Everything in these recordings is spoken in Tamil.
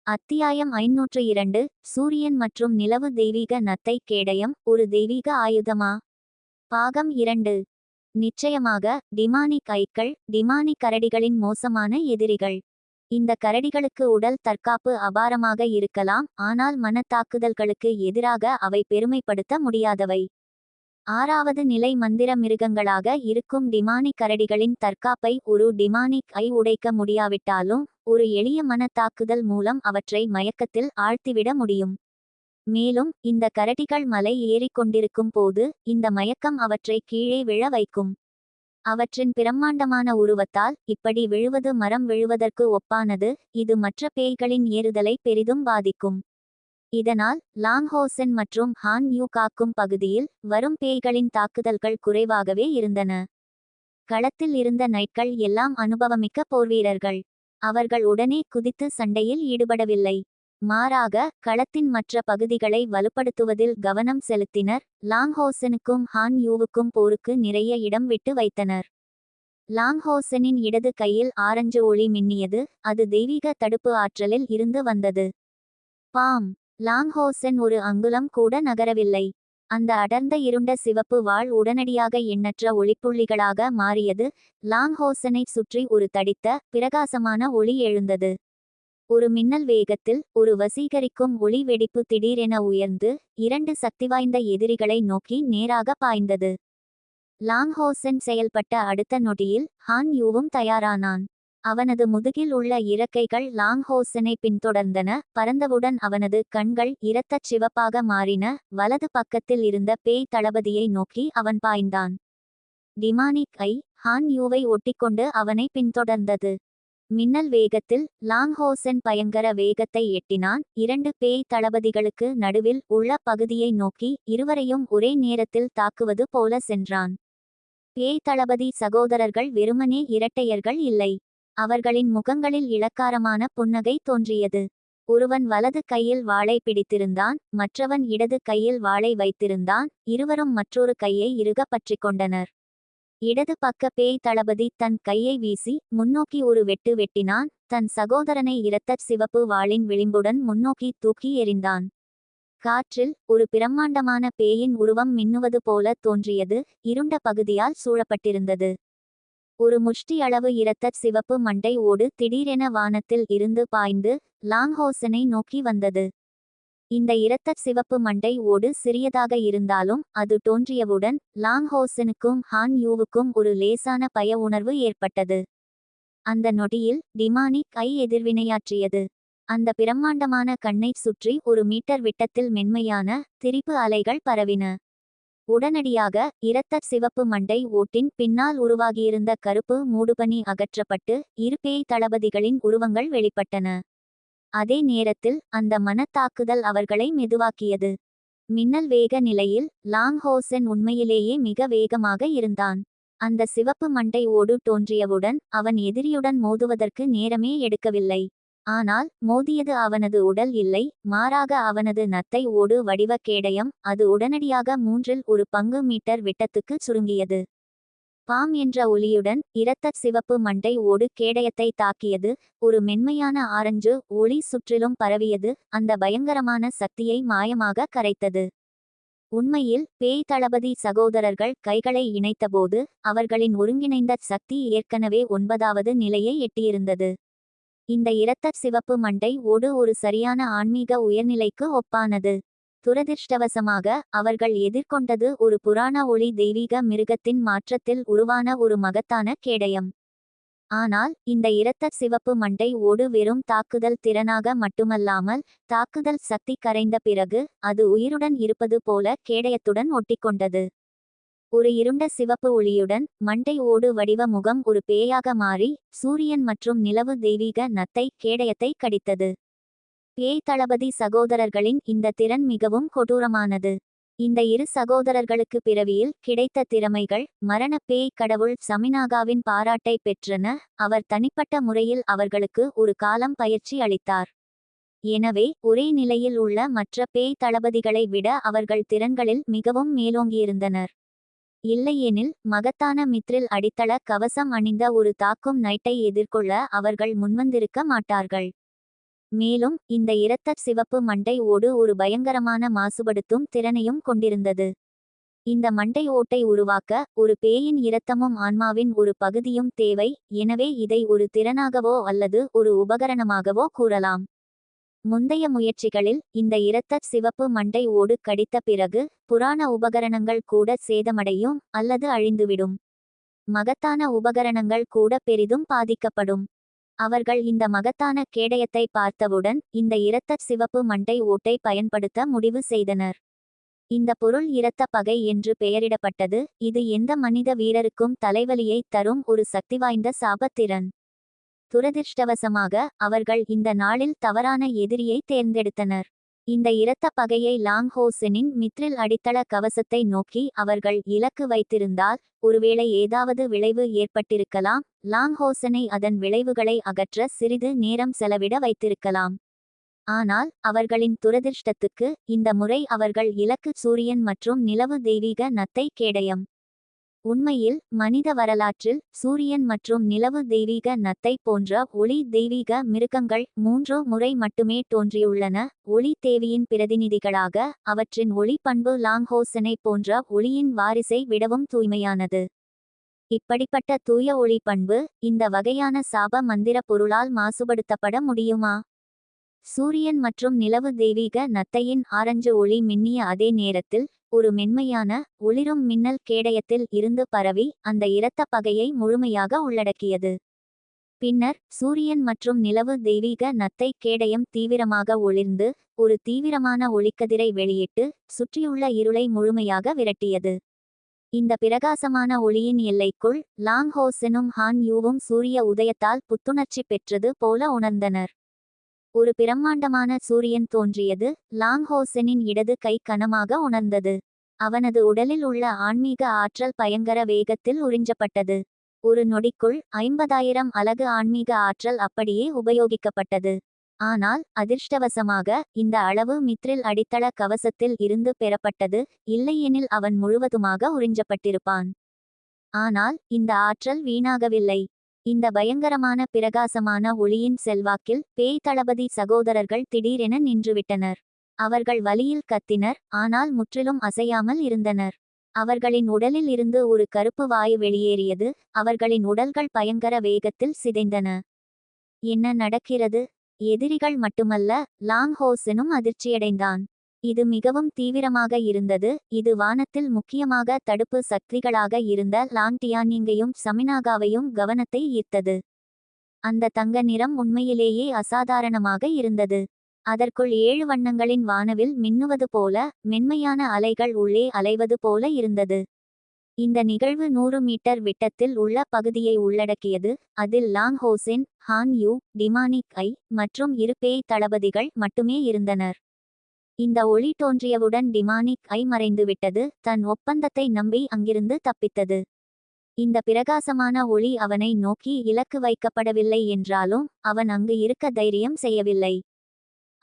அத்தியாயம் 502. சூரியன் மற்றும் நிலவு தெய்வீக நத்தை கேடயம் ஒரு தெய்வீக ஆயுதமா? பாகம் 2. நிச்சயமாக டிமானிக் ஐக்கள் டிமானிக் கரடிகளின் மோசமான எதிரிகள். இந்த கரடிகளுக்கு உடல் தற்காப்பு அபாரமாக இருக்கலாம், ஆனால் மனத்தாக்குதல்களுக்கு எதிராக அவை பெருமைப்படுத்த முடியாதவை. 6வது நிலை மந்திர மிருகங்களாக இருக்கும் டிமானிக் கரடிகளின் தற்காப்பை ஒரு டிமானிக் ஐ உடைக்க முடியாவிட்டாலும் ஒரு எளிய மனத்தாக்குதல் மூலம் அவற்றை மயக்கத்தில் ஆழ்த்திவிட முடியும். மேலும் இந்த கரடிகள் மலை ஏறிக்கொண்டிருக்கும் போது இந்த மயக்கம் அவற்றை கீழே விழ வைக்கும். அவற்றின் பிரம்மாண்டமான உருவத்தால் இப்படி விழுவது மரம் விழுவதற்கு ஒப்பானது. இது மற்ற பேய்களின் ஏறுதலை பெரிதும் பாதிக்கும். இதனால் லாங்ஹோசென் மற்றும் ஹான் யூ காக்கும் பகுதியில் வரும் பேய்களின் தாக்குதல்கள் குறைவாகவே இருந்தன. களத்தில் இருந்த நைட்கள் எல்லாம் அனுபவமிக்க போர்வீரர்கள். அவர்கள் உடனே குதித்து சண்டையில் ஈடுபடவில்லை. மாறாக களத்தின் மற்ற பகுதிகளை வலுப்படுத்துவதில் கவனம் செலுத்தினர். லாங்ஹோசெனுக்கும் ஹான் யூவுக்கும் போருக்கு நிறைய இடம் விட்டு வைத்தனர். லாங்ஹோசெனின் இடது கையில் ஆரஞ்சு ஒளி மின்னியது. அது தெய்வீக தடுப்பு ஆற்றலில் இருந்து வந்தது. பாம். லாங்ஹோசென் ஒரு அங்குலம் கூட நகரவில்லை. அந்த அடர்ந்த இருண்ட சிவப்பு வாள் உடனடியாக எண்ணற்ற ஒளிப்புள்ளிகளாக மாறியது. லாங்ஹோசனை சுற்றி ஒரு தடித்த பிரகாசமான ஒளி எழுந்தது. ஒரு மின்னல் வேகத்தில் ஒரு வசீகரிக்கும் ஒளி வெடிப்பு திடீரென உயர்ந்து 2 சக்திவாய்ந்த எதிரிகளை நோக்கி நேராக பாய்ந்தது. லாங்ஹோசென் செயல்பட்ட அடுத்த நொடியில் ஹான் யூவும் தயாரானான். அவனது முதுகில் உள்ள இறக்கைகள் லாங்ஹோசனை பின்தொடர்ந்தன. பறந்தவுடன் அவனது கண்கள் இரத்தச் சிவப்பாக மாறின. வலது பக்கத்தில் இருந்த பேய் தளபதியை நோக்கி அவன் பாய்ந்தான். டிமானிக் ஐ ஹான் யூவை ஒட்டிக்கொண்டு அவனை பின்தொடர்ந்தது. மின்னல் வேகத்தில் லாங்ஹோசென் பயங்கர வேகத்தை எட்டினான். 2 பேய் தளபதிகளுக்கு நடுவில் உள்ள பகுதியை நோக்கி இருவரையும் ஒரே நேரத்தில் தாக்குவது போல சென்றான். பேய் தளபதி சகோதரர்கள் வெறுமனே இரட்டையர்கள் இல்லை. அவர்களின் முகங்களில் இளக்காரமான புன்னகை தோன்றியது. ஒருவன் வலது கையில் வாளை பிடித்திருந்தான், மற்றவன் இடது கையில் வாளை வைத்திருந்தான். இருவரும் மற்றொரு கையை இறுக பற்றிக் கொண்டனர். இடது பக்க பேய் தளபதி தன் கையை வீசி முன்னோக்கி ஒரு வெட்டு வெட்டினான். தன் சகோதரனை இரத்தச் சிவப்பு வாளின் விளிம்புடன் முன்னோக்கி தூக்கி எறிந்தான். காற்றில் ஒரு பிரம்மாண்டமான பேயின் உருவம் மின்னுவது போல தோன்றியது. இருண்ட பகுதியால் சூழப்பட்டிருந்தது. ஒரு முஷ்டி அளவு இரத்தச் சிவப்பு மண்டை ஓடு திடீரென வானத்தில் இருந்து பாய்ந்து லாங்ஹோசனை நோக்கி வந்தது. இந்த இரத்தச் சிவப்பு மண்டை ஓடு சிறியதாக இருந்தாலும் அது தோன்றியவுடன் லாங்ஹோசனுக்கும் ஹான் யூவுக்கும் ஒரு லேசான பய உணர்வு ஏற்பட்டது. அந்த நொடியில் டிமானிக் ஐ எதிர்வினையாற்றியது. அந்த பிரம்மாண்டமான கண்ணைச் சுற்றி 1 மீட்டர் விட்டத்தில் மென்மையான திரிபு அலைகள் பரவின. உடனடியாக இரத்தச் சிவப்பு மண்டை ஓட்டின் பின்னால் உருவாகியிருந்த கருப்பு மூடுபனி அகற்றப்பட்டு 2 பேய் தளபதிகளின் உருவங்கள் வெளிப்பட்டன. அதே நேரத்தில் அந்த மனத்தாக்குதல் அவர்களை மெதுவாக்கியது. மின்னல் வேக நிலையில் லாங்ஹோசென் உண்மையிலேயே மிக வேகமாக இருந்தான். அந்த சிவப்பு மண்டை ஓடு தோன்றியவுடன் அவன் எதிரியுடன் மோதுவதற்கு நேரமே எடுக்கவில்லை. ஆனால் மோதியது அவனது உடல் இல்லை, மாறாக அவனது நத்தை ஓடு வடிவ கேடயம். அது உடனடியாக 1/3 மீட்டர் விட்டத்துக்கு சுருங்கியது. பாம் என்ற ஒலியுடன் இரத்தச் சிவப்பு மண்டை ஓடு கேடயத்தை தாக்கியது. ஒரு மென்மையான ஆரஞ்சு ஒளி சுற்றிலும் பரவியது. அந்த பயங்கரமான சக்தியை மாயமாக கரைத்தது. உண்மையில் பேய் தளபதி சகோதரர்கள் கைகளை இணைத்தபோது அவர்களின் ஒருங்கிணைந்த சக்தி ஏற்கனவே 9வது நிலையை எட்டியிருந்தது. இந்த இரத்தச் சிவப்பு மண்டை ஓடு ஒரு சரியான ஆன்மீக உயர்நிலைக்கு ஒப்பானது. துரதிர்ஷ்டவசமாக அவர்கள் எதிர்கொண்டது ஒரு புராண ஒளி தெய்வீக மிருகத்தின் மாற்றத்தில் உருவான ஒரு மகத்தான கேடயம். ஆனால் இந்த இரத்தச் சிவப்பு மண்டை ஓடு வெறும் தாக்குதல் திறனாக மட்டுமல்லாமல் தாக்குதல் சக்தி கரைந்த பிறகு அது உயிருடன் இருப்பது போல கேடயத்துடன் ஒட்டிக்கொண்டது. ஒரு இருண்ட சிவப்பு ஒளியுடன் மண்டை ஓடு வடிவ முகம் ஒரு பேயாக மாறி சூரியன் மற்றும் நிலவு தெய்வீக நத்தை கேடயத்தை கடித்தது. பேய் தளபதி சகோதரர்களின் இந்த திறன் மிகவும் கொடூரமானது. இந்த 2 சகோதரர்களுக்கு பிறவியில் கிடைத்த திறமைகள் மரண பேய் கடவுள் சமினாகாவின் பாராட்டை பெற்றன. அவர் தனிப்பட்ட முறையில் அவர்களுக்கு ஒரு காலம் பயிற்சி அளித்தார். எனவே ஒரே நிலையில் உள்ள மற்ற பேய் தளபதிகளை விட அவர்கள் திறன்களில் மிகவும் மேலோங்கியிருந்தனர். இல்லையெனில் மகத்தான மித்ரில் அடித்தள கவசம் அணிந்த ஒரு தாக்கும் நைட்டை எதிர்கொள்ள அவர்கள் முன்வந்திருக்க மாட்டார்கள். மேலும் இந்த இரத்த சிவப்பு மண்டை ஓடு ஒரு பயங்கரமான மாசுபடுத்தும் திறனையும் கொண்டிருந்தது. இந்த மண்டை ஓட்டை உருவாக்க ஒரு பேயின் இரத்தமும் ஆன்மாவின் ஒரு பகுதியும் தேவை. எனவே இதை ஒரு திறனாகவோ அல்லது ஒரு உபகரணமாகவோ கூறலாம். முந்தைய முயற்சிகளில் இந்த இரத்த சிவப்பு மண்டை ஓடு கடித்த பிறகு புராண உபகரணங்கள் கூட சேதமடையும் அல்லது அழிந்துவிடும். மகத்தான உபகரணங்கள் கூட பெரிதும் பாதிக்கப்படும். அவர்கள் இந்த மகத்தான கேடயத்தை பார்த்தவுடன் இந்த இரத்த சிவப்பு மண்டை ஓட்டை பயன்படுத்த முடிவு செய்தனர். இந்த பொருள் இரத்த பகை என்று பெயரிடப்பட்டது. இது எந்த மனித வீரருக்கும் தலைவலியை தரும் ஒரு சக்திவாய்ந்த சாபத்திறன். துரதிர்ஷ்டவசமாக அவர்கள் இந்த நாளில் தவறான எதிரியை தேர்ந்தெடுத்தனர். இந்த இரத்த பகையை லாங்ஹோசெனின் மித்ரில் அடித்தள கவசத்தை நோக்கி அவர்கள் இலக்கு வைத்திருந்தால் ஒருவேளை ஏதாவது விளைவு ஏற்பட்டிருக்கலாம். லாங்ஹோசனை அதன் விளைவுகளை அகற்ற சிறிது நேரம் செலவிட வைத்திருக்கலாம். ஆனால் அவர்களின் துரதிர்ஷ்டத்துக்கு இந்த முறை அவர்கள் இலக்கு சூரியன் மற்றும் நிலவு தெய்வீக நத்தை கேடயம். உண்மையில் மனித வரலாற்றில் சூரியன் மற்றும் நிலவு தெய்வீக நத்தை போன்ற ஒளி தெய்வீக மிருகங்கள் 3 முறை மட்டுமே தோன்றியுள்ளன. ஒளி தேவியின் பிரதிநிதிகளாக அவற்றின் ஒளி பண்பு லாங்ஹோசனை போன்ற ஒளியின் வாரிசை விடவும் தூய்மையானது. இப்படிப்பட்ட தூய ஒளி பண்பு இந்த வகையான சாப மந்திர பொருளால் மாசுபடுத்தப்பட முடியுமா? சூரியன் மற்றும் நிலவு தெய்வீக நத்தையின் ஆரஞ்சு ஒளி மின்னிய அதே நேரத்தில் ஒரு மென்மையான ஒளிரும் மின்னல் கேடயத்தில் இருந்து பரவி அந்த இரத்த பகையை முழுமையாக உள்ளடக்கியது. பின்னர் சூரியன் மற்றும் நிலவு தெய்வீக நத்தை கேடயம் தீவிரமாக ஒளிர்ந்து ஒரு தீவிரமான ஒளிக்கதிரை வெளியிட்டு சுற்றியுள்ள இருளை முழுமையாக விரட்டியது. இந்த பிரகாசமான ஒளியின் எல்லைக்குள் லாங்ஹோசெனும் ஹான் யூவும் சூரிய உதயத்தால் புத்துணர்ச்சி பெற்றது போல உணர்ந்தனர். ஒரு பிரம்மாண்டமான சூரியன் தோன்றியது. லாங்ஹோசெனின் இடது கை கனமாக உணர்ந்தது. அவனது உடலில் உள்ள ஆன்மீக ஆற்றல் பயங்கர வேகத்தில் உறிஞ்சப்பட்டது. ஒரு நொடிக்குள் 50,000 அலகு ஆன்மீக ஆற்றல் அப்படியே உபயோகிக்கப்பட்டது. ஆனால் அதிர்ஷ்டவசமாக இந்த அளவு மித்ரில் அடித்தள கவசத்தில் இருந்து பெறப்பட்டது. இல்லையெனில் அவன் முழுவதுமாக உறிஞ்சப்பட்டிருப்பான். ஆனால் இந்த ஆற்றல் வீணாகவில்லை. இந்த பயங்கரமான பிரகாசமான ஒளியின் செல்வாக்கில் பேய் தளபதி சகோதரர்கள் திடீரென நின்றுவிட்டனர். அவர்கள் வலியில் கத்தினர், ஆனால் முற்றிலும் அசையாமல் இருந்தனர். அவர்களின் உடலில் இருந்து ஒரு கருப்பு வாயு வெளியேறியது. அவர்களின் உடல்கள் பயங்கர வேகத்தில் சிதைந்தன. என்ன நடக்கிறது? எதிரிகள் மட்டுமல்ல, லாங்ஹோசெனும் அதிர்ச்சியடைந்தான். இது மிகவும் தீவிரமாக இருந்தது. இது வானத்தில் முக்கியமாக தடுப்பு சக்திகளாக இருந்த லாங்டியானிங்கையும் சமினாகாவையும் கவனத்தை ஈர்த்தது. அந்த தங்க நிறம் உண்மையிலேயே அசாதாரணமாக இருந்தது. அதற்குள் 7 வண்ணங்களின் வானவில் மின்னுவது போல, மென்மையான அலைகள் உள்ளே அலைவது போல இருந்தது. இந்த நிகழ்வு 100 மீட்டர் விட்டத்தில் உள்ள பகுதியை உள்ளடக்கியது. அதில் லாங்ஹோசென், ஹான் யூ, டிமானிக் ஐ மற்றும் 2 பேய் தளபதிகள் மட்டுமே இருந்தனர். இந்த ஒளி தோன்றியவுடன் டிமானிக் ஐ மறைந்துவிட்டது. தன் ஒப்பந்தத்தை நம்பி அங்கிருந்து தப்பித்தது. இந்த பிரகாசமான ஒளி அவனை நோக்கி இலக்கு வைக்கப்படவில்லை என்றாலும் அவன் அங்கு இருக்க தைரியம் செய்யவில்லை.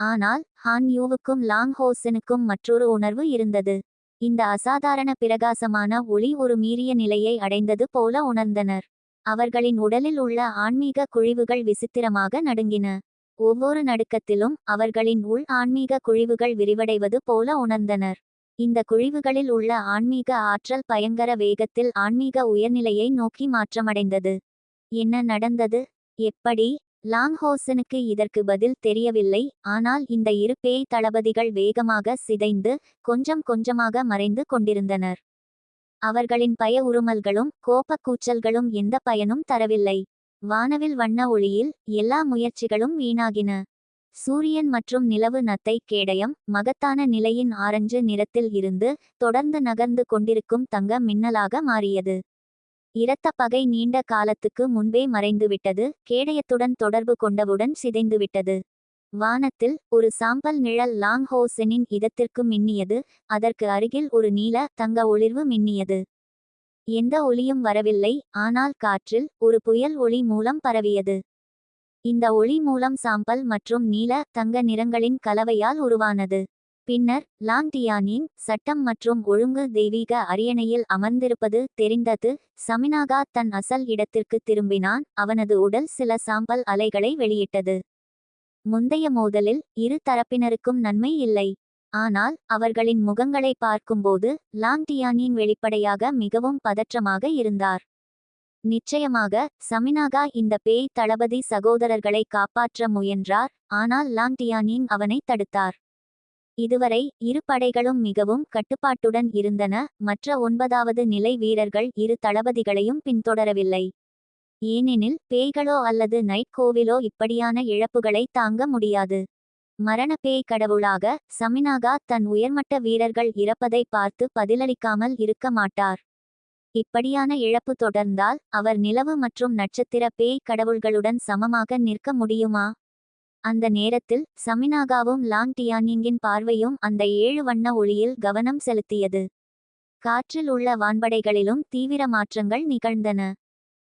ஆனால் ஹான் யூவுக்கும் லாங்ஹோசெனுக்கும் மற்றொரு உணர்வு இருந்தது. இந்த அசாதாரண பிரகாசமான ஒளி ஒரு மீறிய நிலையை அடைந்தது போல உணர்ந்தனர். அவர்களின் உடலில் உள்ள ஆன்மீக குழிவுகள் விசித்திரமாக நடுங்கின. ஒவ்வொரு நடுக்கத்திலும் அவர்களின் உள் ஆன்மீக குழிவுகள் விரிவடைவது போல உணர்ந்தனர். இந்த குழிவுகளில் உள்ள ஆன்மீக ஆற்றல் பயங்கர வேகத்தில் ஆன்மீக உயர்நிலையை நோக்கி மாற்றமடைந்தது. என்ன நடந்தது? எப்படி? லாங்ஹோசனுக்கு இதற்கு பதில் தெரியவில்லை. ஆனால் இந்த 2 பேய் தளபதிகள் வேகமாக சிதைந்து கொஞ்சம் கொஞ்சமாக மறைந்து கொண்டிருந்தனர். அவர்களின் பய உருமல்களும் கோபக் கூச்சல்களும் எந்த பயனும் தரவில்லை. வானவில் வண்ண ஒளியில் எல்லா முயற்சிகளும் வீணாகின. சூரியன் மற்றும் நிலவு நத்தை கேடயம் மகத்தான நிலையின் ஆரஞ்சு நிறத்தில் இருந்து தொடர்ந்து நகர்ந்து கொண்டிருக்கும் தங்க மின்னலாக மாறியது. இரத்த பகை நீண்ட காலத்துக்கு முன்பே மறைந்துவிட்டது. கேடயத்துடன் தொடர்பு கொண்டவுடன் சிதைந்துவிட்டது. வானத்தில் ஒரு சாம்பல் நிழல் லாங்ஹோசெனின் இடத்திற்கு மின்னியது. அதற்கு அருகில் ஒரு நீல தங்க ஒளிர்வு மின்னியது. எந்த ஒளியும் வரவில்லை. ஆனால் காற்றில் ஒரு புயல் ஒளி மூலம் பரவியது. இந்த ஒளி மூலம் சாம்பல் மற்றும் நீல தங்க நிறங்களின் கலவையால் உருவானது. பின்னர் லாங்டியானின் சட்டம் மற்றும் ஒழுங்கு தெய்வீக அரியணையில் அமர்ந்திருப்பது தெரிந்தது. சமினாகா தன் அசல் இடத்திற்கு திரும்பினான். அவனது உடல் சில சாம்பல் அலைகளை வெளியிட்டது. முந்தைய மோதலில் இரு தரப்பினருக்கும் நன்மை இல்லை. ஆனால் அவர்களின் முகங்களை பார்க்கும்போது லாங் டியானிங் வெளிப்படையாக மிகவும் பதற்றமாக இருந்தார். நிச்சயமாக சமினாகா இந்த பேய் தளபதி சகோதரர்களை காப்பாற்ற முயன்றார். ஆனால் லாங் டியானிங் அவனை தடுத்தார். இதுவரை இரு படைகளும் மிகவும் கட்டுப்பாட்டுடன் இருந்தன. மற்ற 9வது நிலை வீரர்கள் இரு தளபதிகளையும் பின்தொடரவில்லை. ஏனெனில் பேய்களோ அல்லது நைட் கோவிலோ இப்படியான இழப்புகளை தாங்க முடியாது. மரண பேய் கடவுளாக சமினாகா தன் உயர்மட்ட வீரர்கள் இறப்பதை பார்த்து பதிலளிக்காமல் இருக்க மாட்டார். இப்படியான இழப்பு தொடர்ந்தால் அவர் நிலவு மற்றும் நட்சத்திர பேய் கடவுள்களுடன் சமமாக நிற்க முடியுமா? அந்த நேரத்தில் சமினாகாவும் லாங் டியானிங்கின் பார்வையும் அந்த 7 வண்ண ஒளியில் கவனம் செலுத்தியது. காற்றில் உள்ள வான்படைகளிலும் தீவிர மாற்றங்கள் நிகழ்ந்தன.